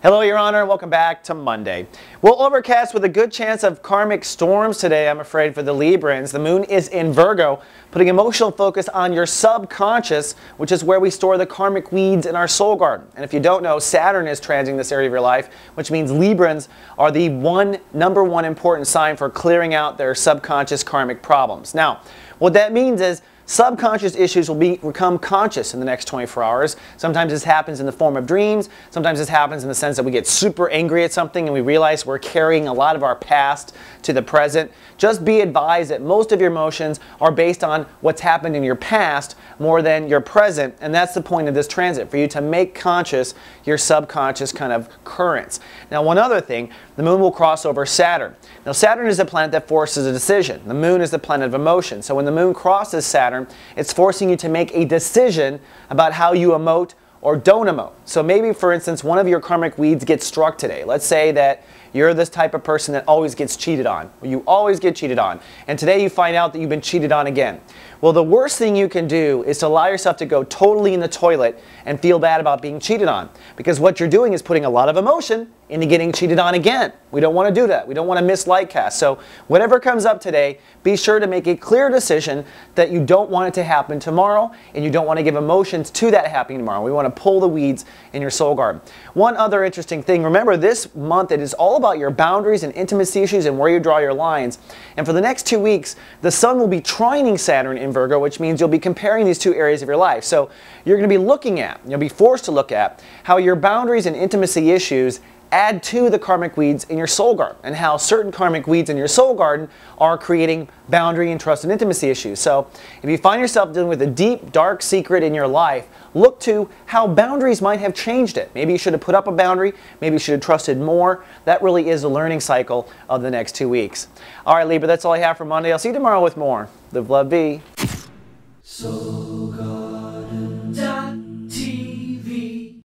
Hello, Your Honor. Welcome back to Monday. Well, overcast with a good chance of karmic storms today, I'm afraid, for the Librans. The moon is in Virgo, putting emotional focus on your subconscious, which is where we store the karmic weeds in our soul garden. And if you don't know, Saturn is transiting this area of your life, which means Librans are the number one important sign for clearing out their subconscious karmic problems. Now, what that means is subconscious issues will become conscious in the next 24 hours. Sometimes this happens in the form of dreams. Sometimes this happens in the sense that we get super angry at something and we realize we're carrying a lot of our past to the present. Just be advised that most of your emotions are based on what's happened in your past more than your present, and that's the point of this transit, for you to make conscious your subconscious kind of currents. Now, one other thing, the moon will cross over Saturn. Now, Saturn is a planet that forces a decision. The moon is the planet of emotion. So when the moon crosses Saturn, it's forcing you to make a decision about how you emote or don't emote. So maybe, for instance, one of your karmic weeds gets struck today. Let's say that you're this type of person that always gets cheated on. You always get cheated on. And today you find out that you've been cheated on again. Well, the worst thing you can do is to allow yourself to go totally in the toilet and feel bad about being cheated on. Because what you're doing is putting a lot of emotion into getting cheated on again. We don't want to do that. We don't want to miss light cast. So whatever comes up today, be sure to make a clear decision that you don't want it to happen tomorrow, and you don't want to give emotions to that happening tomorrow. We want to pull the weeds in your soul garden. One other interesting thing, remember this month it is all about your boundaries and intimacy issues and where you draw your lines. And for the next 2 weeks, the sun will be trining Saturn in Virgo, which means you'll be comparing these two areas of your life. So you're going to be looking at, you'll be forced to look at how your boundaries and intimacy issues add to the karmic weeds in your soul garden, and how certain karmic weeds in your soul garden are creating boundary and trust and intimacy issues. So if you find yourself dealing with a deep, dark secret in your life, look to how boundaries might have changed it. Maybe you should have put up a boundary, maybe you should have trusted more. That really is a learning cycle of the next 2 weeks. All right, Libra, that's all I have for Monday. I'll see you tomorrow with more. Live, love, be.